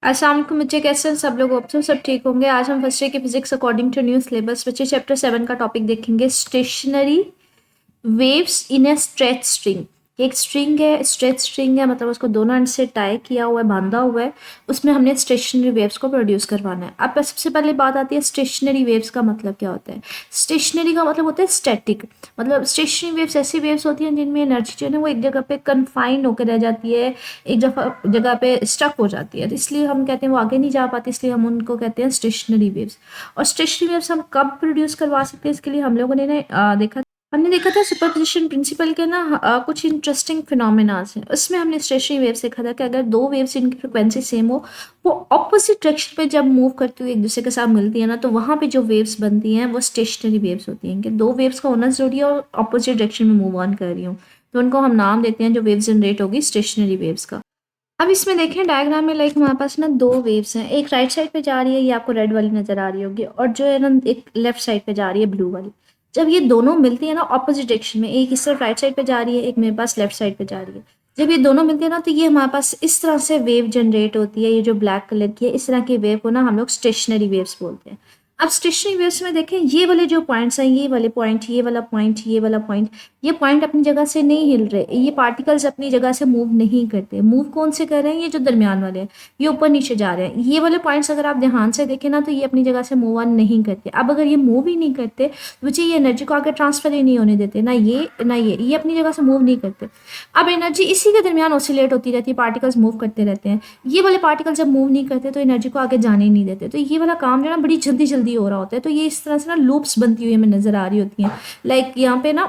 अस्सलाम वालेकुम बच्चे, कैसे हैं सब लोग? होप तो सब ठीक होंगे। आज हम फर्स्ट ईयर की physics according to new syllabus बच्चे चैप्टर 7 का टॉपिक देखेंगे, stationary waves in a stretch string. एक स्ट्रिंग है, स्ट्रेच स्ट्रिंग है, मतलब उसको दोनों एंड से टाई किया हुआ है, बांधा हुआ है। उसमें हमने स्टेशनरी वेव्स को प्रोड्यूस करवाना है। अब सबसे पहले बात आती है स्टेशनरी वेव्स का मतलब क्या होता है। स्टेशनरी का मतलब होता है स्टैटिक। मतलब स्टेशनरी वेव्स ऐसी वेव्स होती हैं जिनमें एनर्जी जो है वो एक जगह पे कन्फाइंड होकर रह जाती है, एक जगह पे स्टक हो जाती है। तो इसलिए हम कहते हैं वो आगे नहीं जा पाती, इसलिए हम उनको कहते हैं स्टेशनरी वेव्स। और स्टेशनरी वेव्स हम कब प्रोड्यूस करवा सकते हैं, इसके लिए हम लोगों ने हमने देखा था सुपरपोजिशन प्रिंसिपल के ना कुछ इंटरेस्टिंग फिनोमेनास हैं। उसमें हमने स्टेशनरी वेव्स देखा था कि अगर दो वेव्स इनकी फ्रिक्वेंसी सेम हो, वो ऑपोजिट डायरेक्शन पे जब मूव करती हुई एक दूसरे के साथ मिलती है ना, तो वहाँ पे जो वेव्स बनती हैं वो स्टेशनरी वेव्स होती हैं। कि दो वेव्स का होना जरूरी है और ऑपोजिट डायरेक्शन में मूव ऑन कर रही हूँ, तो उनको हम नाम देते हैं जो वेव जनरेट होगी स्टेशनरी वेव्स का। अब इसमें देखें डायग्राम में, लाइक हमारे पास ना दो वेव्स हैं, एक राइट साइड पे जा रही है, ये आपको रेड वाली नजर आ रही होगी, और जो है ना एक लेफ्ट साइड पे जा रही है, ब्लू वाली। जब ये दोनों मिलती है ना ऑपोजिट डायरेक्शन में, एक इस तरफ राइट साइड पे जा रही है, एक मेरे पास लेफ्ट साइड पे जा रही है, जब ये दोनों मिलती है ना, तो ये हमारे पास इस तरह से वेव जनरेट होती है। ये जो ब्लैक कलर की है, इस तरह की वेव को ना हम लोग स्टेशनरी वेव्स बोलते हैं। अब स्टेशनरी वेव्स में देखें, ये वाले जो पॉइंट्स हैं, ये वाले पॉइंट, ये वाला पॉइंट, ये वाला पॉइंट, ये पॉइंट अपनी जगह से नहीं हिल रहे, ये पार्टिकल्स अपनी जगह से मूव नहीं करते। मूव कौन से कर रहे हैं? ये जो दरमियान वाले हैं, ये ऊपर नीचे जा रहे हैं। ये वाले पॉइंट्स अगर आप ध्यान से देखें ना, तो ये अपनी जगह से मूव ऑन नहीं करते। अब अगर ये मूव ही नहीं करते तो बच्चे ये एनर्जी को आगे ट्रांसफर ही नहीं होने देते, ना ये अपनी जगह से मूव नहीं करते। अब एनर्जी इसी के दरमियान ऑसिलेट होती रहती है, पार्टिकल्स मूव करते रहते हैं। ये वाले पार्टिकल जब मूव नहीं करते तो एनर्जी को आगे जाने ही नहीं देते, तो ये वाला काम जो है ना बड़ी जल्दी जल्दी हो रहा होता है। तो ये इस तरह से ना लूप्स बनती हुई हमें नजर आ रही होती हैं। लाइक यहाँ पे ना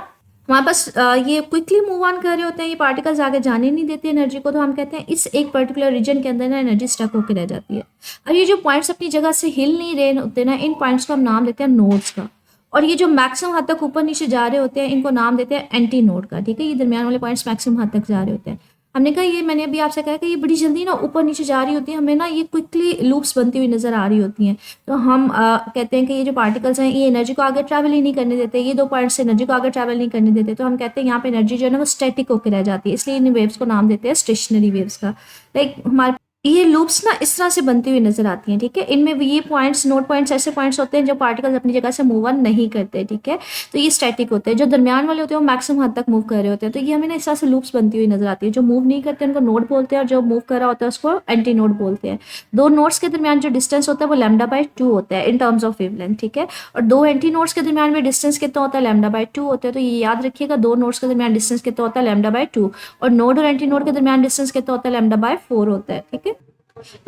हमारे पास ये क्विकली मूव ऑन कर रहे होते हैं, ये पार्टिकल्स आगे जाने नहीं देते एनर्जी को, तो हम कहते हैं इस एक पर्टिकुलर रीजन के अंदर ना एनर्जी स्टक होकर रह जाती है। अब ये जो पॉइंट्स अपनी जगह से हिल नहीं रहे होते ना, इन पॉइंट्स को हम नाम देते हैं नोड्स का। और ये जो मैक्सिमम हद तक ऊपर नीचे जा रहे होते हैं, इनको नाम देते हैं एंटी नोड का। ठीक है, ये दरमियान वाले पॉइंट्स मैक्सिमम हद तक जा रहे होते हैं। हमने कहा ये, मैंने अभी आपसे कहा कि ये बड़ी जल्दी ना ऊपर नीचे जा रही होती है, हमें ना ये क्विकली लूप्स बनती हुई नजर आ रही होती हैं। तो हम कहते हैं कि ये जो पार्टिकल्स हैं ये एनर्जी को आगे ट्रैवल ही नहीं करने देते, ये दो पॉइंट्स एनर्जी को आगे ट्रैवल नहीं करने देते, तो हम कहते हैं यहाँ पे एनर्जी जो है ना वो स्टैटिक होकर रह जाती है, इसलिए इन वेव्स को नाम देते हैं स्टेशनरी वेव्स का। लाइक हमारे ये लूप्स ना इस तरह से बनती हुई नजर आती हैं। ठीक है, इनमें ये पॉइंट्स, नोड पॉइंट्स ऐसे पॉइंट्स होते हैं जो पार्टिकल्स अपनी जगह से मूव ऑन नहीं करते। ठीक है, तो ये स्टैटिक होते हैं। जो दरमियान वाले होते हैं वो मैक्सिमम हद तक मूव कर रहे होते हैं, तो ये हमें ना इस तरह से लूप्स बनती हुई नजर आती है। जो मूव नहीं करते उनको नोड बोलते हैं, और जो मूव कर रहा होता है उसको एंटी नोड बोलते हैं। दो नोड्स के दरमियान जो डिस्टेंस होता है वो λ/2 होता है इन टर्म्स ऑफ वेवलेंथ। ठीक है, और दो एंटी नोड्स के दरमियान भी डिस्टेंस कितना होता है? λ/2 होता है। तो ये याद रखिएगा, दो नोड्स के दरमियान डिस्टेंस कितना होता है? λ/2। और नोड और एंटी नोड के दरमियान डिस्टेंस कितना होता है? λ/4 होता है। ठीक है,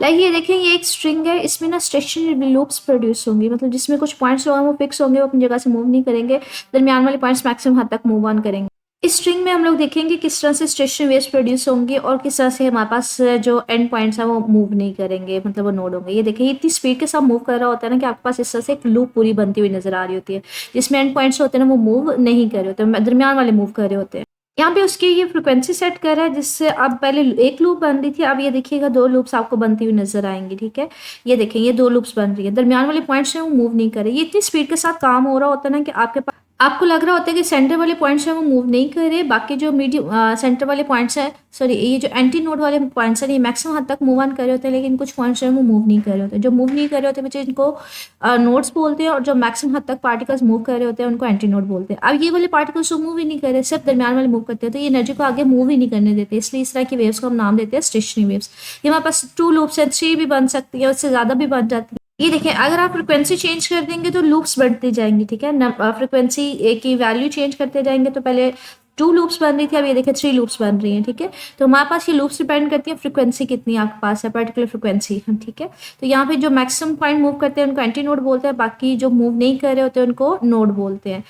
लाइक ये देखें, ये एक स्ट्रिंग है, इसमें ना स्टेशनरी लूप्स प्रोड्यूस होंगी, मतलब जिसमें कुछ पॉइंट्स जो हैं वो फिक्स होंगे, वो अपनी जगह से मूव नहीं करेंगे, दरमियान वाले पॉइंट्स मैक्सिमम हद तक मूव ऑन करेंगे। इस स्ट्रिंग में हम लोग देखेंगे किस तरह से स्टेशनरी वेव्स प्रोड्यूस होंगी और किस तरह से हमारे पास जो एंड पॉइंट्स हैं वो मूव नहीं करेंगे, मतलब वो नोड होंगे। ये देखिए, इतनी स्पीड के साथ मूव कर रहा होता है ना कि आपके पास इस तरह से एक लूप पूरी बनती हुई नजर आ रही होती है, जिसमें एंड पॉइंट्स होते हैं ना वो मूव नहीं कर रहे होते, दरमियान वाले मूव कर रहे होते हैं। यहाँ पे उसकी ये फ्रिक्वेंसी सेट कर रहा है, जिससे अब पहले एक लूप बन रही थी, अब ये देखिएगा दो लूप्स आपको बनती हुई नजर आएंगी। ठीक है, ये देखें, ये दो लूप्स बन रही है, दरमियान वाले पॉइंट्स हैं वो मूव नहीं कर रहे। ये इतनी स्पीड के साथ काम हो रहा होता है ना कि आपके पास, आपको लग रहा होता है कि सेंटर वाले पॉइंट्स हैं वो मूव नहीं कर रहे, बाकी जो मीडियम सेंटर वाले पॉइंट्स हैं, सॉरी ये जो एंटी नोड वाले पॉइंट्स हैं, ये मैक्सिमम हद तक मूव ऑन कर रहे होते हैं, लेकिन कुछ पॉइंट्स हैं वो मूव नहीं कर रहे होते। जो मूव नहीं कर रहे होते बच्चे, इनको नोड्स बोलते हैं, और जो मैक्सिमम हद तक पार्टिकल्स मूव कर रहे होते हैं उनको एंटी नोड बोलते हैं। अब ये वाले पार्टिकल्स तो मूव ही नहीं कर रहे, सिर्फ दरमियान वाले मूव करते हैं, तो ये एनर्जी को आगे मूव ही नहीं करने देते, इसलिए इस तरह की वेव्स को हम नाम देते हैं स्टेशनरी वेव्स। ये हमारे पास 2 लूप्स हैं, 3 भी बन सकती है, उससे ज़्यादा भी बन जाती है। ये देखिए, अगर आप फ्रिक्वेंसी चेंज कर देंगे तो लूप्स बढ़ती जाएंगी। ठीक है, फ्रिक्वेंसी की वैल्यू चेंज करते जाएंगे, तो पहले 2 लूप्स बन रही थी, अब ये देखिए 3 लूप्स बन रही हैं। ठीक है, तो हमारे पास ये लूप्स डिपेंड करती है फ्रिक्वेंसी कितनी आपके पास है, पर्टिकुलर फ्रिक्वेंसी। ठीक है, तो यहाँ पे जो मैक्सिमम पॉइंट मूव करते हैं उनको एंटी नोड बोलते हैं, बाकी जो मूव नहीं कर रहे होते हैं उनको नोड बोलते हैं।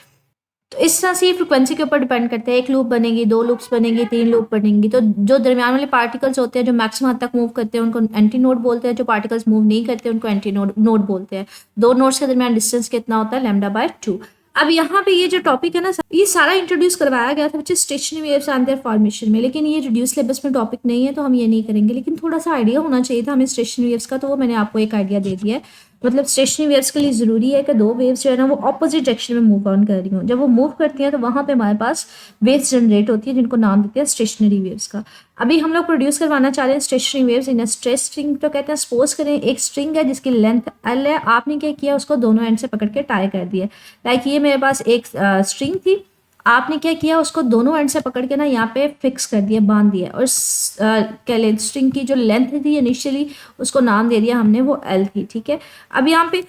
तो इस तरह से फ्रिक्वेंसी के ऊपर डिपेंड करते हैं, एक लूप बनेगी, 2 लूप्स बनेंगी, 3 लूप बनेंगी। तो जो दरमियान वाले पार्टिकल्स होते हैं जो मैक्सिमम हद तक मूव करते हैं उनको एंटी नोड बोलते हैं, जो पार्टिकल्स मूव नहीं करते उनको एंटी नोड बोलते हैं। दो नोड्स के दरमियान डिस्टेंस कितना होता है? λ/2। अब यहाँ पे ये जो टॉपिक है ना, ये सारा इंट्रोड्यूस करवाया गया था बच्चे stationery waves and there formation में, लेकिन ये रिड्यूस सिलेबस में टॉपिक नहीं है तो हम ये नहीं करेंगे, लेकिन थोड़ा सा आइडिया होना चाहिए था हमें स्टेशनरी वेव्स का, तो वो मैंने आपको एक आइडिया दे दिया है। मतलब स्टेशनरी वेव्स के लिए ज़रूरी है कि दो वेव्स जो है ना वो ऑपोजिट डायरेक्शन में मूव ऑन कर रही हूँ। जब वो मूव करती हैं तो वहाँ पे हमारे पास वेव्स जनरेट होती है जिनको नाम देते हैं स्टेशनरी वेव्स का। अभी हम लोग प्रोड्यूस करवाना चाह रहे हैं स्टेशनरी वेव्स इन स्ट्रेच स्ट्रिंग। तो कहते हैं सपोज करें एक स्ट्रिंग है जिसकी लेंथ एल है, आपने क्या किया उसको दोनों एंड से पकड़ के टाई कर दिया। लाइक ये मेरे पास एक स्ट्रिंग थी, आपने क्या किया उसको दोनों एंड से पकड़ के ना यहाँ पे फिक्स कर दिया, बांध दिया, और क्या लेंथ स्ट्रिंग की जो लेंथ थी इनिशियली उसको नाम दे दिया हमने, वो एल थी। ठीक है, अब यहाँ पे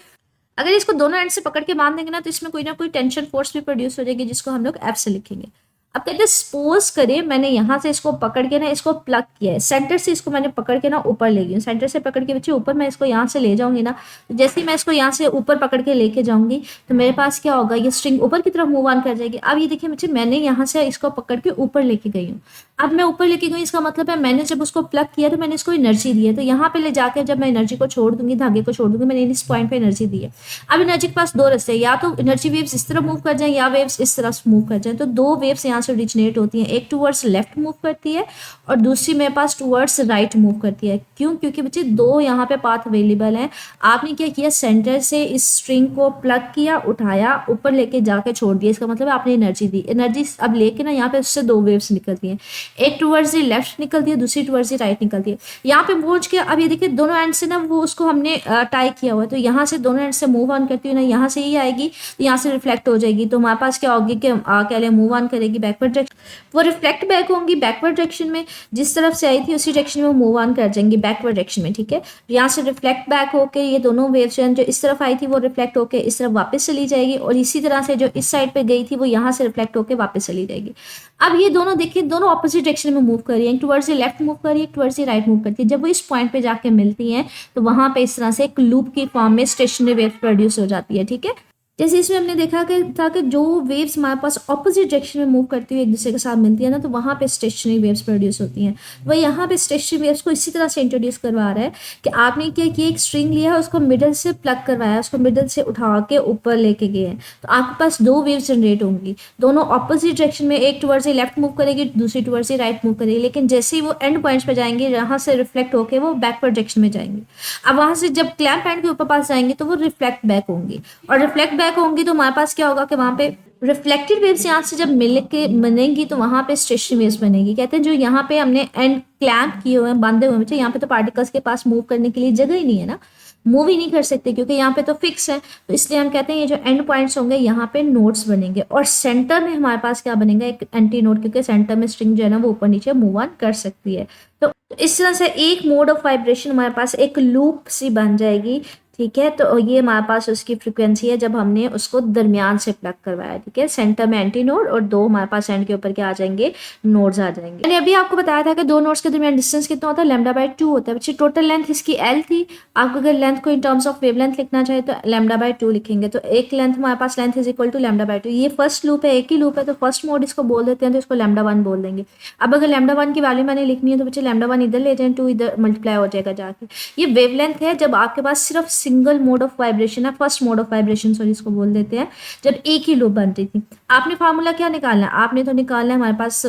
अगर इसको दोनों एंड से पकड़ के बांध देंगे ना तो इसमें कोई ना कोई टेंशन फोर्स भी प्रोड्यूस हो जाएगी जिसको हम लोग एफ से लिखेंगे। अब कहते हैं सपोज करें मैंने यहाँ से इसको पकड़ के ना इसको प्लग किया है, सेंटर से इसको मैंने पकड़ के ना ऊपर ले गई, सेंटर से पकड़ के बच्चे ऊपर मैं इसको यहाँ से ले जाऊंगी ना, तो जैसे ही मैं इसको यहाँ से ऊपर पकड़ के लेके जाऊंगी तो मेरे पास क्या होगा, ये स्ट्रिंग ऊपर की तरफ मूव ऑन कर जाएगी। अब ये देखिए बच्चे मैंने यहाँ से इसको पकड़ के ऊपर लेके गई हूँ। अब मैं ऊपर लेके गई, इसका मतलब है मैंने जब उसको प्लग किया तो मैंने इसको एनर्जी दी है, तो यहाँ पे ले जाकर जब मैं एनर्जी को छोड़ दूंगी, धागे को छोड़ दूंगी, मैंने इस पॉइंट पे एनर्जी दी है। अब एनर्जी के पास दो रास्ते हैं, या तो एनर्जी वेव्स इस तरफ मूव कर जाएं या वेव्स इस तरफ मूव कर जाएं। तो दो वेव्स यहाँ से ओरिजिनेट होती हैं, एक टूवर्ड्स लेफ्ट मूव करती है और दूसरी मेरे पास टूवर्ड्स राइट मूव करती है। क्यों? क्योंकि बच्चे दो यहाँ पे पाथ अवेलेबल हैं। आपने क्या किया, सेंटर से इस स्ट्रिंग को प्लग किया, उठाया, ऊपर लेके जाके छोड़ दिया, इसका मतलब आपने एनर्जी दी। एनर्जी अब लेके ना यहाँ पे उससे दो वेव्स निकलती हैं, एक टूवर्ड्स दी लेफ्ट निकलती है, दूसरी टूवर्ड्स दी राइट निकलती है। यहाँ पे पहुंच के अब ये देखिए दोनों एंड से ना वो उसको हमने टाई किया हुआ है, तो यहाँ से दोनों एंड से मूव ऑन करती हुई ना यहाँ से ही आएगी, तो यहाँ से रिफ्लेक्ट हो जाएगी। तो हमारे पास क्या होगी कि क्या ले मूव ऑन करेगी बैकवर्ड डायरेक्शन, वो रिफ्लेक्ट बैक होंगी बैकवर्ड डायरेक्शन में, जिस तरफ से आई थी उसी डायरेक्शन में वो मूव ऑन कर जाएंगी बैकवर्ड डायरेक्शन में। ठीक है, यहाँ से रिफ्लेक्ट बैक होके ये दोनों वेव्स जो इस तरफ आई थी वो रिफ्लेक्ट होके इस तरफ वापस चली जाएगी, और इसी तरह से जो इस साइड पे गई थी वो यहाँ से रिफ्लेक्ट होके वापस चली जाएगी। अब ये दोनों देखिए दोनों ऑपोजिट डायरेक्शन में मूव कर रही है, टुवर्ड्स लेफ्ट मूव कर रही है, टुवर्ड्स राइट मूव करती है। जब वो इस पॉइंट पे जाके मिलती हैं तो वहां पे इस तरह से एक लूप की फॉर्म में स्टेशनरी वेव प्रोड्यूस हो जाती है। ठीक है, जैसे इसमें हमने देखा कि था कि जो वेव्स हमारे पास ऑपोजिट डायरेक्शन में मूव करती हुई एक दूसरे के साथ मिलती है ना, तो वहाँ पे स्टेशनरी वेव्स प्रोड्यूस होती हैं। वह यहाँ पे स्टेशनरी वेव्स को इसी तरह से इंट्रोड्यूस करवा रहा है कि आपने क्या किया, एक स्ट्रिंग लिया है, उसको मिडल से प्लग करवाया, उसको मिडल से उठा के ऊपर लेके गए हैं, तो आपके पास दो वेव्स जनरेट होंगी, दोनों ऑपोजिट डायरेक्शन में, एक टुवर्ड्स लेफ्ट मूव करेगी, दूसरी टुवर्ड्स राइट मूव करेगी। लेकिन जैसे ही वो एंड पॉइंट्स पे जाएंगे जहाँ से रिफ्लेक्ट होकर वो बैकवर्ड डायरेक्शन में जाएंगे। अब वहाँ से जब क्लैंप एंड के ऊपर पास जाएंगे तो वो रिफ्लेक्ट बैक होंगी, और रिफ्लेक्ट बैक होंगी तो हमारे पास क्या होगा कि वहां पे रिफ्लेक्टेड वेव्स यहाँ से जब मिल के बनेंगी तो वहां पे स्टेशनरी वेव्स बनेगी। कहते हैं जो यहाँ पे हमने एंड क्लैंप किए हुए हैं, बांधे हुए बच्चे, यहाँ पे तो पार्टिकल्स के पास मूव करने के लिए जगह ही नहीं है ना, मूव ही नहीं कर सकते क्योंकि यहाँ पे तो फिक्स है। तो इसलिए हम कहते हैं ये जो एंड पॉइंट्स होंगे यहाँ पे नोड्स बनेंगे, और सेंटर में हमारे पास क्या बनेगा, एक एंटी नोड, क्योंकि सेंटर में स्ट्रिंग जो है ना वो ऊपर नीचे मूव ऑन कर सकती है। तो इस तरह से एक मोड ऑफ वाइब्रेशन हमारे पास एक लूप सी बन जाएगी। ठीक है, तो ये हमारे पास उसकी फ्रिक्वेंसी है जब हमने उसको दरमियान से प्लग करवाया। ठीक है, सेंटर में एंटी नोड और दो हमारे पास एंड के ऊपर क्या आ जाएंगे, नोड्स आ जाएंगे। मैंने अभी आपको बताया था कि दो नोड्स के दरमियान डिस्टेंस कितना होता है, λ/2 होता है बच्चे। टोटल लेंथ इसकी l थी, आपको अगर लेंथ को इन टर्म्स ऑफ वेवलेंथ लिखना चाहे तो λ/2 लिखेंगे। तो एक लेंथ हमारे पास लेंथ इज इक्वल टू λ/2। ये फर्स्ट लूप है, एक ही लूप है, तो फर्स्ट मोड इसको बोल देते हैं, तो इसको λ1 बोल देंगे। अब अगर λ1 की वैल्यू मैंने लिखनी है तो बच्चे λ1 इधर ले जाए, 2 इधर मल्टीप्लाई हो जाएगा जाके। ये वेवलेंथ है जब आपके पास सिर्फ सिंगल मोड ऑफ वाइब्रेशन है, first mode of vibration sorry इसको बोल देते हैं, जब एक ही लूप बन रही थी। आपने फार्मूला क्या निकालना है, आपने तो निकालना है हमारे पास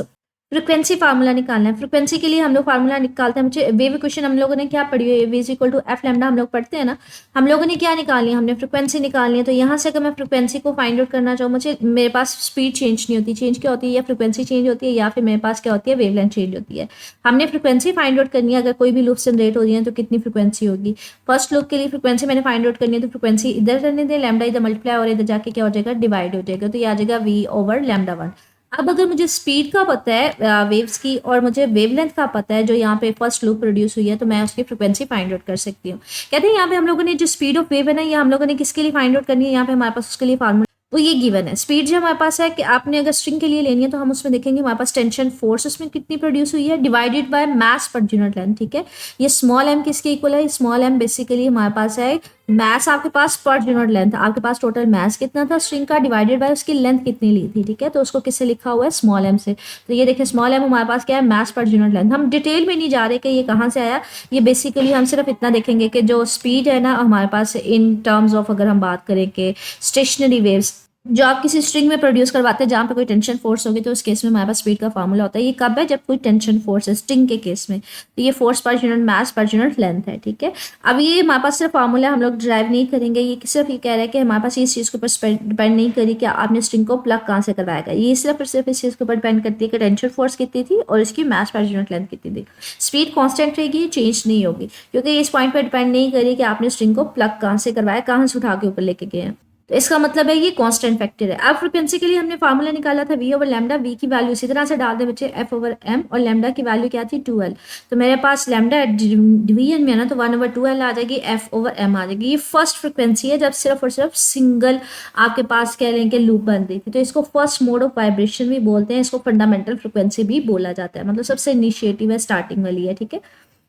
फ्रिक्वेंसी फार्मूला निकालना है। फ्रिक्वेंसी के लिए हम लोग फार्मूला निकालते हैं मुझे वेव इक्वेशन हम लोगों ने क्या पढ़ी है, V is equal to F lambda हम लोग पढ़ते हैं ना। हम लोगों ने क्या निकालनी है, हमने फ्रिक्वेंसी निकालनी है। तो यहाँ से अगर मैं फ्रिक्वेंसी को फाइंड आउट करना चाहूँ, मुझे मेरे पास स्पीड चेंज नहीं होती, चेंज क्या होती है, या फ्रिक्वेंसी चेंज होती है या फिर मेरे पास क्या होती है, वेवलेंथ चेंज होती है। हमने फ्रिक्वेंसी फाइंड आउट करनी है, अगर कोई भी लूप जनरेट हो रही है तो कितनी फ्रिक्वेंसी होगी। फर्स्ट लूप के लिए फ्रिक्वेंसी मैंने फाइंड आउट करनी है, तो फ्रिक्वेंसी इधर करने दें, लैम्डा इधर मल्टीप्लाई और इधर जाके क्या हो जाएगा, डिवाइड हो जाएगा, तो ये आ जाएगा वी ओवर λ1। अब अगर मुझे स्पीड का पता है वेव्स की और मुझे वेवलेंथ का पता है जो यहाँ पे फर्स्ट लूप प्रोड्यूस हुई है, तो मैं उसकी फ्रिक्वेंसी फाइंड आउट कर सकती हूँ। कहते हैं यहाँ पे हम लोगों ने जो स्पीड ऑफ वेव है ना, ये हम लोगों ने किसके लिए फाइंड आउट करनी है, यहाँ पे हमारे पास उसके लिए फार्मूला वो ये गिवन है। स्पीड जो हमारे पास है कि आपने अगर स्ट्रिंग के लिए लेनी है तो हम उसमें देखेंगे हमारे पास टेंशन फोर्स उसमें कितनी प्रोड्यूस हुई है divided by mass per unit length. ठीक है, ये स्मॉल एम किसके इक्वल है, स्मॉल एम बेसिकली हमारे पास है मास आपके पास पर यूनिट लेंथ, आपके पास टोटल मास कितना था स्ट्रिंग का डिवाइडेड बाय उसकी लेंथ कितनी ली थी। ठीक है, तो उसको किससे लिखा हुआ है, स्मॉल एम से। तो ये देखिए स्मॉल एम हमारे पास क्या है, मास पर यूनिट लेंथ। हम डिटेल में नहीं जा रहे कि ये कहाँ से आया, ये बेसिकली हम सिर्फ इतना देखेंगे कि जो स्पीड है ना हमारे पास इन टर्म्स ऑफ अगर हम बात करें कि स्टेशनरी वेव्स जो आप किसी स्ट्रिंग में प्रोड्यूस करवाते हैं जहाँ पे कोई टेंशन फोर्स होगी, तो उस केस में हमारे पास स्पीड का फार्मूला होता है। ये कब है? जब कोई टेंशन फोर्स है स्ट्रिंग के केस में। तो ये force per unit mass per unit length है, ठीक है। अब ये हमारे पास सिर्फ फार्मूला हम लोग ड्राइव नहीं करेंगे, ये सिर्फ ये कह रहा है कि हमारे पास इस चीज़ के ऊपर डिपेंड नहीं करी कि आपने स्ट्रिंग को प्लग कहाँ से करवाएगा। ये सिर्फ इस चीज़ के ऊपर डिपेंड करती है कि टेंशन फोर्स कितनी थी और इसकी मास पर यूनिट लेंथ कितनी थी। स्पीड कॉन्स्टेंट रहेगी, चेंज नहीं होगी, क्योंकि इस पॉइंट पर डिपेंड नहीं करी कि आपने स्ट्रिंग को प्लग कहाँ से करवाया, कहाँ से उठा के ऊपर लेके गए हैं। तो इसका मतलब है ये कांस्टेंट फैक्टर है। अब फ्रीक्वेंसी के लिए हमने फार्मूला निकाला था v ओवर लैम्डा। v की वैल्यू इसी तरह से डाल दे बच्चे, f ओवर m, और लैम्डा की वैल्यू क्या थी? 2l। तो मेरे पास लैम्डा डिवीजन में है ना, तो 1 ओवर 2l आ जाएगी, f ओवर m आ जाएगी। ये फर्स्ट फ्रिक्वेंसी है जब सिर्फ और सिर्फ सिंगल आपके पास कह लें कि लूप बन रही थी। तो इसको फर्स्ट मोड ऑफ वाइब्रेशन भी बोलते हैं, इसको फंडामेंटल फ्रिक्वेंसी भी बोला जाता है, मतलब सबसे इनिशिएटिव है, स्टार्टिंग वाली है, ठीक है।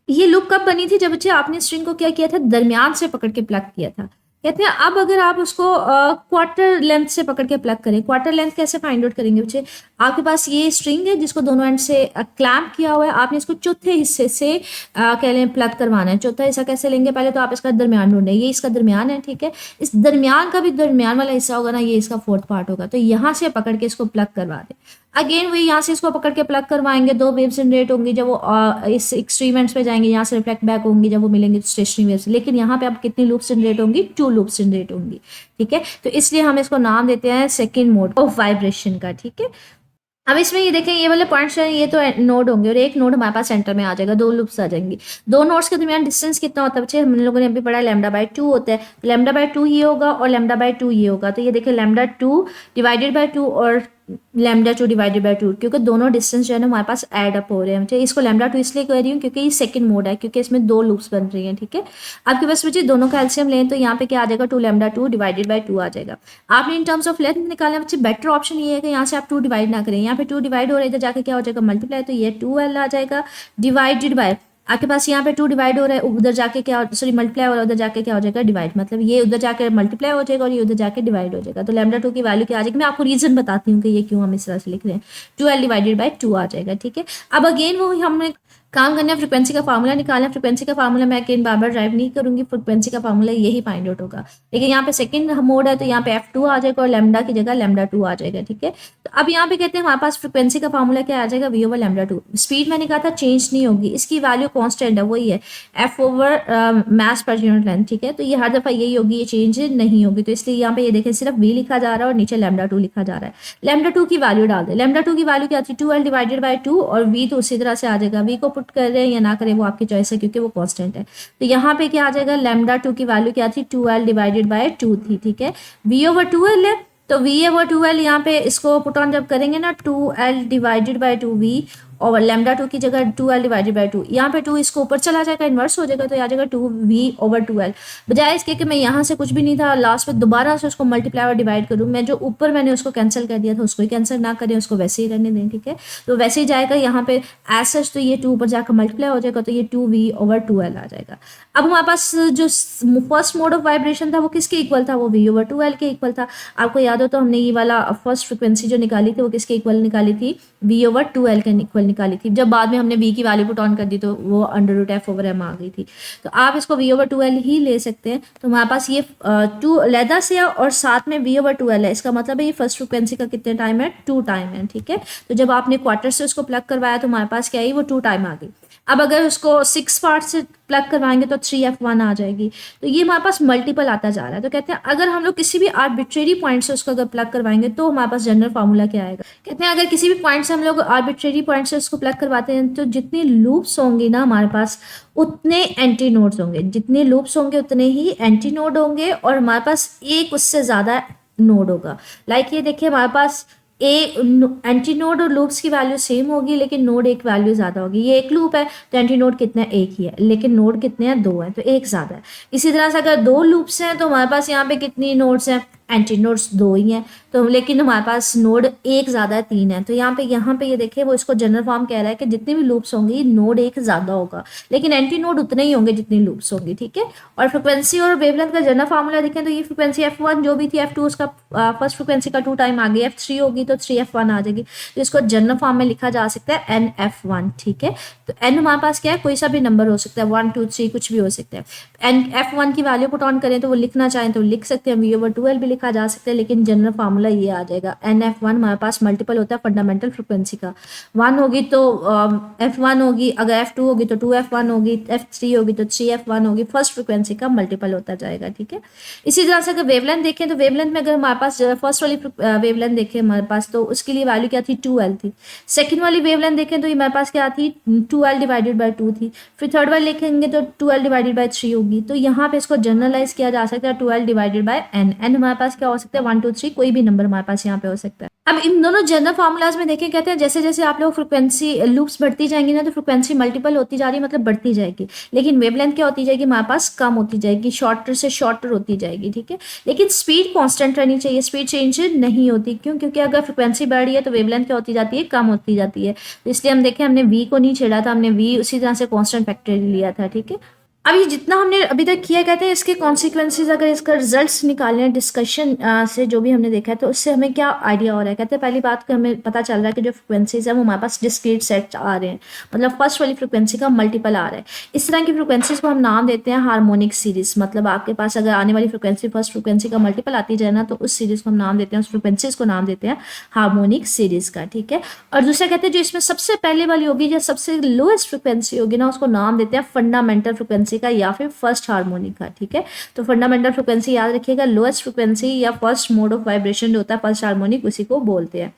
ये लूप कब बनी थी? जब बच्चे आपने स्ट्रिंग को क्या किया था? दरमियान से पकड़ के प्लग किया था। कहते हैं अब अगर आप उसको क्वार्टर लेंथ से पकड़ के प्लग करें, क्वार्टर लेंथ कैसे फाइंड आउट करेंगे बच्चे? आपके पास ये स्ट्रिंग है जिसको दोनों एंड से क्लैम्प किया हुआ है, आपने इसको चौथे हिस्से से कह लें प्लग करवाना है। चौथा हिस्सा कैसे लेंगे? पहले तो आप इसका दरमियान ढूंढें, ये इसका दरमियान है, ठीक है। इस दरमियान का भी दरमियान वाला हिस्सा होगा ना, ये इसका फोर्थ पार्ट होगा। तो यहाँ से पकड़ के इसको प्लग करवा दें। अगेन वही यहाँ से इसको पकड़ के प्लग करवाएंगे, दो वेव्स जनरेट होंगी, जब वो इस एक्सट्रीम एंड्स पे जाएंगे यहाँ से रिफ्लेक्ट बैक होंगी, जब वो मिलेंगे स्टेशनरी वेव्स। लेकिन यहाँ पे अब कितनी लूप्स जनरेट होंगी? 2 लूप्स जनरेट होंगी, ठीक है। तो इसलिए हम इसको नाम देते हैं सेकेंड मोड ऑफ वाइब्रेशन का, ठीक है। अब इसमें ये देखें, ये वाले पॉइंट्स हैं, ये तो नोड होंगे और एक नोड हमारे पास सेंटर में आ जाएगा, 2 लूप्स आ जाएंगी। दो नोड्स के दरमियान डिस्टेंस कितना होता है बच्चे? हम लोगों ने अभी पढ़ा λ/2 होता है। λ/2 ये होगा और λ/2 ये होगा। तो ये देखें λ2 डिवाइडेड बाय 2 और λ2 डिवाइडेड बाय 2, क्योंकि दोनों डिस्टेंस जो है ना हमारे पास ऐड अप हो रहे हैं। मुझे इसको λ2 इसलिए कह रही हूँ क्योंकि ये सेकंड मोड है, क्योंकि इसमें 2 लूप्स बन रही हैं, ठीक है। आपके पास बच्चे दोनों का एलसीएम लें तो यहाँ पे क्या आ जाएगा? 2λ2 डिवाइडेड बाय 2 आ जाएगा। आपने इन टर्म्स ऑफ लेंथ निकालना बच्चे, बेटर ऑप्शन ये है कि यहाँ से आप 2 डिवाइड ना करें। यहाँ पे 2 डिवाइड हो रहा है, इधर जाके क्या हो जाएगा? मल्टीप्लाई। तो ये 2l आ जाएगा डिवाइडेड बाय, आपके पास यहाँ पे 2 डिवाइड हो रहा है, उधर जाके क्या, सॉरी मल्टीप्लाई हो रहा है, उधर जाके क्या हो जाएगा? डिवाइड। मतलब ये उधर जाके मल्टीप्लाई हो जाएगा और ये उधर जाके डिवाइड हो जाएगा। तो λ2 की वैल्यू क्या आ जाएगी? मैं आपको रीजन बताती हूँ कि ये क्यों हम इस तरह से लिख रहे हैं। 2l डिवाइडेड बाय 2 आ जाएगा, ठीक है। अब अगेन वो हमने काम करना है, फ्रिक्वेंसी का फार्मूला निकालना है। फ्रिक्वेंसी का फार्मूला मैं अगेन बार बार ड्राइव नहीं करूंगी, फ्रिक्वेंसी का फार्मूला यही फाइंड आउट होगा। लेकिन यहाँ पे सेकंड मोड है तो यहाँ पे f2 आ जाएगा और लैम्डा की जगह λ2 आ जाएगा, ठीक है। तो अब यहाँ पे कहते हैं हमारे पास फ्रिक्वेंसी का फार्मूला क्या आ जाएगा? v over λ2। स्पीड मैंने कहा था चेंज नहीं होगी, इसकी वैल्यू कॉन्स्टेंट है, वही है f ओवर मास पर यूनिट लेंथ, ठीक है। तो ये हर दफा यही होगी, ये चेंज नहीं होगी। तो इसलिए यहाँ पे ये देखें सिर्फ v लिखा जा रहा है और नीचे λ2 लिखा जा रहा है। λ2 की वैल्यू डाल दे। λ2 की वैल्यू क्या थी? 2l डिवाइडेड बाय 2 और v तो उसी तरह से आ जाएगा। v को पुट कर रहे हैं या ना करें वो आपकी चॉइस है, क्योंकि वो कांस्टेंट है। तो यहाँ पे क्या आ जाएगा? λ2 की वैल्यू क्या थी? 2l डिवाइडेड बाय 2 थी, ठीक है। v ओवर 2l है, तो v ओवर 2l यहाँ पे इसको पुट ऑन जब करेंगे ना, 2l डिवाइडेड बाय 2v और λ2 की जगह 2l डिवाइडेड बाय 2, यहाँ पे 2 इसको ऊपर चला जाएगा, इन्वर्स हो जाएगा, तो आ जाएगा 2v ओवर 2l। बजाय इसके कि मैं यहाँ से कुछ भी नहीं था, लास्ट में दोबारा से उसको मल्टीप्लाई और डिवाइड करूँ, मैं जो ऊपर मैंने उसको कैंसिल कर दिया था उसको ही कैंसिल ना करें, उसको वैसे ही रहने दें, ठीक है। तो वैसे ही जाएगा यहाँ पे एज सच, तो ये 2 ऊपर जाकर मल्टीप्लाई हो जाएगा, तो ये 2v ओवर 2l आ जाएगा। अब हमारे पास जो फर्स्ट मोड ऑफ वाइब्रेशन था वो किसके इक्वल था? वो v ओवर 2l के इक्वल था। आपको याद हो तो हमने ये वाला फर्स्ट फ्रिक्वेंसी जो निकाली थी वो किसके इक्वल निकाली थी? v ओवर 2l के इक्वल निकाली थी। जब बाद में हमने v की वैल्यू पुट ऑन कर दी तो वो √f ओवर m आ गई थी। तो आप इसको v ओवर 2l ही ले सकते हैं। तो हमारे पास ये 2 लैदा से और साथ में v ओवर 2l है, इसका मतलब है ये फर्स्ट फ्रिक्वेंसी का कितने टाइम है? 2 टाइम है, ठीक है। तो जब आपने क्वार्टर से उसको प्लग करवाया तो हमारे पास क्या है? वो 2 टाइम आ गई। अब अगर उसको 6 पार्ट से प्लग करवाएंगे तो 3f1 आ जाएगी। तो ये हमारे पास मल्टीपल आता जा रहा है। तो कहते हैं अगर हम लोग किसी भी आर्बिट्रेरी पॉइंट से उसको अगर प्लग करवाएंगे तो हमारे पास जनरल फार्मूला क्या आएगा? कहते हैं अगर किसी भी पॉइंट से हम लोग आर्बिट्रेरी पॉइंट से उसको प्लग करवाते हैं तो जितनी लूप्स होंगी ना हमारे पास उतने एंटी नोड्स होंगे, जितने लूप्स होंगे उतने ही एंटी नोड होंगे और हमारे पास एक उससे ज़्यादा नोड होगा। लाइक ये देखिए हमारे पास एंटी नोड और लूप्स की वैल्यू सेम होगी लेकिन नोड एक वैल्यू ज़्यादा होगी। ये एक लूप है तो एंटी नोड कितना है? एक ही है, लेकिन नोड कितने हैं? 2 हैं, तो एक ज़्यादा है। इसी तरह से अगर 2 लूप्स हैं तो हमारे पास यहाँ पे कितनी नोड्स हैं? एंटी नोड्स 2 ही हैं, तो लेकिन हमारे पास नोड एक ज़्यादा है, 3 है। तो यहाँ पे ये देखिए वो इसको जनरल फॉर्म कह रहा है कि जितनी भी लूप्स होंगी नोड एक ज़्यादा होगा लेकिन एंटी नोड उतने ही होंगे जितनी लूप्स होंगी, ठीक है। और फ्रिक्वेंसी और वेवलेंथ का जनरल फार्मूला देखें तो ये फ्रिक्वेंसी f1 जो भी थी, f2 उसका फर्स्ट फ्रिक्वेंसी का 2 टाइम आ गई, f3 होगी तो 3f1 आ जाएगी। तो इसको जनरल फॉर्म में लिखा जा सकता है nf1, ठीक है। तो n हमारे पास क्या है? कोई सा भी नंबर हो सकता है, 1 2 3 कुछ भी हो सकता है। n f1 की वैल्यू पुट ऑन करें तो वो लिखना चाहें तो लिख सकते हैं, v ओवर 2l भी लिख लिखा जा सकता है, लेकिन जनरल फार्मूला ये आ जाएगा, NF1 हमारे पास मल्टीपल होता है फंडामेंटल फ्रिक्वेंसी का। 1 होगी तो F1 होगी, अगर F2 होगी तो 2F1 होगी, F3 होगी तो 3F1 होगी, फर्स्ट फ्रिक्वेंसी का मल्टीपल होता जाएगा, ठीक है। इसी तरह से अगर वेवलेंथ देखें तो वेवलेंथ में अगर हमारे पास फर्स्ट वाली वेवलेंथ देखें हमारे पास, तो उसके लिए वैल्यू क्या थी, 2L थी। सेकंड वाली वेवलेंथ देखें तो ये हमारे पास क्या थी, 2L डिवाइडेड बाई 2 थी। फिर थर्ड वाली लिखेंगे तो 2L डिवाइडेड बाई 3 होगी। तो यहाँ पे इसको जनरलाइज किया जा सकता है 2L divided by n। n हमारे पास क्या हो सकता है, 1 2 3, कोई भी नंबर हमारे पास यहाँ पे हो सकता है। अब इन दोनों जनरल फार्मूलाज में देखें, कहते हैं जैसे जैसे आप लोग फ्रिक्वेंसी लूप्स बढ़ती जाएंगी ना, तो फ्रिक्वेंसी मल्टीपल होती जा रही है, मतलब बढ़ती जाएगी, लेकिन वेवलेंथ क्या होती जाएगी हमारे पास, कम होती जाएगी, शॉर्टर से शॉर्टर होती जाएगी, ठीक है। लेकिन स्पीड कांस्टेंट रहनी चाहिए, स्पीड चेंज नहीं होती। क्यों? क्योंकि अगर फ्रिक्वेंसी बढ़ रही है तो वेवलेंथ क्या होती जाती है, कम होती जाती है। तो इसलिए हम देखें हमने v को नहीं छेड़ा था, हमने v उसी तरह से कांस्टेंट फैक्टर लिया था, ठीक है। अब ये जितना हमने अभी तक किया, कहते हैं इसके कॉन्सिक्वेंसेज, अगर इसका रिजल्ट्स निकालने हैं डिस्कशन से जो भी हमने देखा है, तो उससे हमें क्या आइडिया हो रहा है। कहते हैं पहली बात को हमें पता चल रहा है कि जो फ्रिक्वेंसीज है वो हमारे पास डिस्क्रीट सेट आ रहे हैं, मतलब फर्स्ट वाली फ्रिक्वेंसी का मल्टीपल आ रहा है। इस तरह की फ्रिक्वेंसीज को हम नाम देते हैं हार्मोनिक सीरीज। मतलब आपके पास अगर आने वाली फ्रिक्वेंसी फर्स्ट फ्रिक्वेंसी का मल्टीपल आती जाए ना, तो उस सीरीज को हम नाम देते हैं, उस फ्रिक्वेंसीज को नाम देते हैं हार्मोनिक सीरीज का, ठीक है। और दूसरा कहते हैं जो इसमें सबसे पहले वाली होगी या सबसे लोएस्ट फ्रिक्वेंसी होगी ना, उसको नाम देते हैं फंडामेंटल फ्रिक्वेंसी का या फिर फर्स्ट हार्मोनिक का, ठीक है। तो फंडामेंटल फ्रिक्वेंसी याद रखिएगा, लोएस्ट फ्रिक्वेंसी या फर्स्ट मोड ऑफ वाइब्रेशन जो होता है फर्स्ट हार्मोनिक, उसी को बोलते हैं।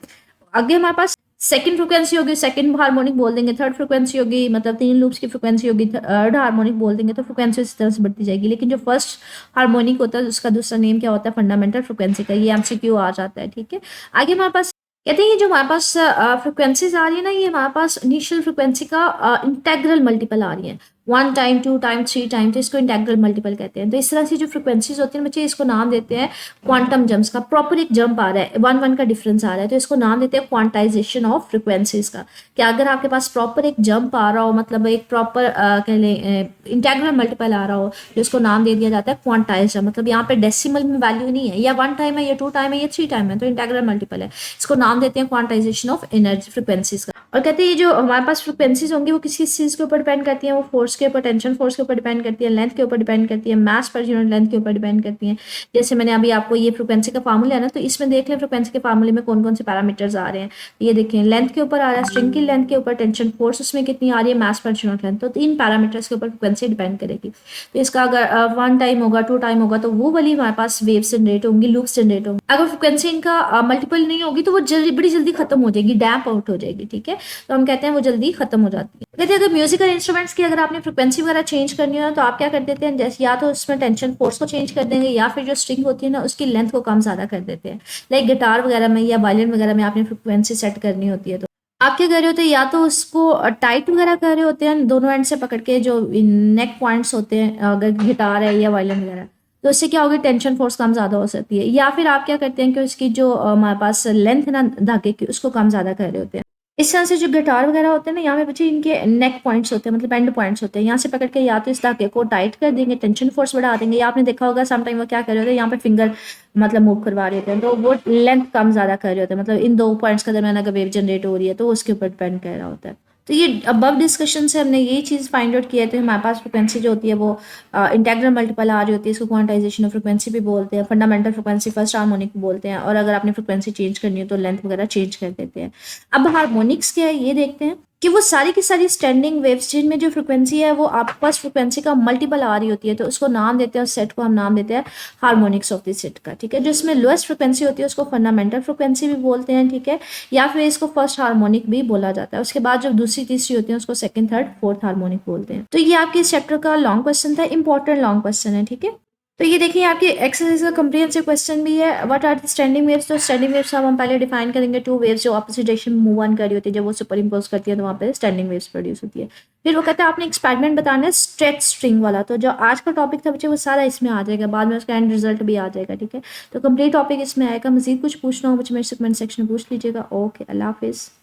आगे हमारे पास सेकंड फ्रिक्वेंसी होगी, सेकंड हार्मोनिक बोल देंगे। थर्ड फ्रिक्वेंसी होगी, मतलब 3 लूप्स की फ्रिक्वेंसी होगी, थर्ड हार्मोनिक बोल देंगे। तो फ्रिक्वेंसी इस तरह से बढ़ती जाएगी। लेकिन जो फर्स्ट हार्मोनिक होता है उसका दूसरा नेम क्या होता है, फंडामेंटल फ्रिक्वेंसी का। ये MCQ आ जाता है, ठीक है। आगे हमारे पास कहते हैं ये जो हमारे पास फ्रिक्वेंसीज आ रही है ना, ये हमारे पास इनिशियल फ्रिक्वेंसी का इंटेग्रल मल्टीपल आ रही है, 1 टाइम 2 टाइम 3 टाइम, तो इसको इंटेग्रल मल्टीपल कहते हैं। तो इस तरह से जो फ्रिक्वेंसीज होती हैं बच्चे, इसको नाम देते हैं क्वांटम जम्प्स का। प्रॉपर एक जंप आ रहा है, 1 1 का डिफरेंस आ रहा है, तो इसको नाम देते हैं क्वांटाइजेशन ऑफ फ्रिक्वेंसीज का। कि अगर आपके पास प्रॉपर एक जंप आ रहा हो, मतलब एक प्रॉपर कह लें इंटेग्रल मल्टीपल आ रहा हो, तो इसको नाम दे दिया जाता है क्वांटाइज। मतलब यहाँ पे डेसिमल में वैल्यू नहीं है, या 1 टाइम है, या 2 टाइम है, या 3 टाइम है, तो इंटेग्रल मल्टीपल है। इसको नाम देते हैं क्वांटाइजेशन ऑफ एनर्जी फ्रिक्वेंसीज का। और कहते हैं ये जो हमारे पास फ्रिक्वेंसीज होंगी वो किसी चीज़ के ऊपर डिपेंड करती हैं, वो फोर्स के ऊपर, टेंशन फोर्स के ऊपर डिपेंड करती है, लेंथ के ऊपर डिपेंड करती है, मास पर यूनिट लेंथ के ऊपर डिपेंड करती हैं। जैसे मैंने अभी आपको ये फ्रिक्वेंसी का फार्मूला है ना, तो इसमें देख लें फ्रिक्वेंसी के फार्मूले में कौन कौन से पैरामीटर्स आ रहे हैं। ये देखें, लेंथ के ऊपर आ रहा है, स्ट्रिंग की लेंथ के ऊपर, टेंशन फोर्स उसमें कितनी आ रही है, मास पर यूनिट लेंथ। तो 3 पैरामीटर्स के ऊपर फ्रिक्वेंसी डिपेंड करेगी। तो इसका अगर 1 टाइम होगा, 2 टाइम होगा, तो वो वाली हमारे पास वेव्स जनरेट होंगी, लूप्स जनरेट होंगी। अगर फ्रिक्वेंसी इनका मल्टीपल नहीं होगी तो वो बड़ी जल्दी खत्म हो जाएगी, डैम्प आउट हो जाएगी, ठीक है। तो हम कहते हैं वो जल्दी खत्म हो जाती है। कहते हैं अगर म्यूजिकल इंस्ट्रूमेंट्स की अगर आपने फ्रिक्वेंसी वगैरह चेंज करनी हो तो आप क्या कर देते हैं, जैसे या तो उसमें टेंशन फोर्स को चेंज कर देंगे, या फिर जो स्ट्रिंग होती है ना उसकी लेंथ को कम ज़्यादा कर देते हैं। लाइक गिटार वगैरह में या वायलिन वगैरह में आपने फ्रिक्वेंसी सेट करनी होती है, तो आप क्या कर रहे होते हैं, या तो उसको टाइट वगैरह कर रहे होते हैं दोनों एंड से पकड़ के, जो नेक पॉइंट्स होते हैं अगर गिटार है या वायलिन वगैरह, तो उससे क्या होगी, टेंशन फोर्स कम ज़्यादा हो सकती है। या फिर आप क्या करते हैं कि उसकी जो हमारे पास लेंथ है ना धागे की, उसको कम ज़्यादा कर रहे होते हैं। इस तरह से जो गिटार वगैरह होते हैं ना, यहाँ पे बच्चे इनके नेक पॉइंट्स होते हैं, मतलब एंड पॉइंट्स होते हैं। यहाँ से पकड़ के या तो इस धागे को टाइट कर देंगे, टेंशन फोर्स बढ़ा देंगे, या आपने देखा होगा सम टाइम वो क्या कर रहे होते हैं, यहाँ पे फिंगर मतलब मूव करवा रहे होते हैं, तो वो लेंथ कम ज़्यादा कर रहे होते हैं। मतलब इन 2 पॉइंट्स के दरमियान अगर वेव जनरेट हो रही है तो उसके ऊपर डिपेंड कर रहा होता है। तो ये अबव डिस्कशन से हमने यही चीज़ फाइंड आउट किया है। तो हमारे पास फ्रिक्वेंसी जो होती है वो इंटेग्रल मल्टीपल आ रही होती है, इसको क्वांटाइजेशन ऑफ फ्रिक्वेंसी भी बोलते हैं, फंडामेंटल फ्रिक्वेंसी फर्स्ट हार्मोनिक बोलते हैं। और अगर आपने फ्रिक्वेंसी चेंज करनी हो तो लेंथ वगैरह चेंज कर देते हैं। अब हार्मोनिक्स क्या है ये देखते हैं कि वो सारी की सारी स्टैंडिंग वेव्स जिनमें जो फ्रिक्वेंसी है वो आप पास फ्रिक्वेंसी का मल्टीपल आ रही होती है, तो उसको नाम देते हैं, उस सेट को हम नाम देते हैं हार्मोनिक्स ऑफ दिस सेट का, ठीक है। जो इसमें लोएस्ट फ्रिक्वेंसी होती है उसको फंडामेंटल फ्रिक्वेंसी भी बोलते हैं, ठीक है, या फिर इसको फर्स्ट हार्मोनिक भी बोला जाता है। उसके बाद जो दूसरी तीसरी होती है उसको सेकंड थर्ड फोर्थ हार्मोनिक बोलते हैं। तो ये आपके इस चैप्टर का लॉन्ग क्वेश्चन था, इंपॉर्टेंट लॉन्ग क्वेश्चन है, ठीक है। तो ये देखिए आपके एक्सरसाइज का कंप्रीहेंसिव क्वेश्चन भी है, what are the standing waves. तो स्टैंडिंग वेव्स हम पहले डिफाइन करेंगे, 2 वेव्स जो ऑपोजिट डायरेक्शन में मूव ऑन कर रही होती है, जब वो सुपर इम्पोज करती है तो वहाँ पे स्टैंडिंग वेव्स प्रोड्यूस होती है। फिर वो कहता है आपने एक्सपेरिमेंट बताना है स्ट्रेच स्ट्रिंग वाला। तो जो आज का टॉपिक था बच्चे वो सारा इसमें आ जाएगा, बाद में उसका एंड रिजल्ट भी आ जाएगा, ठीक है। तो कंप्लीट टॉपिक इसमें आएगा। मजीद कुछ पूछना हो मुझे मेरे कमेंट सेक्शन में पूछ लीजिएगा। ओके, अल्लाह हाफिज़।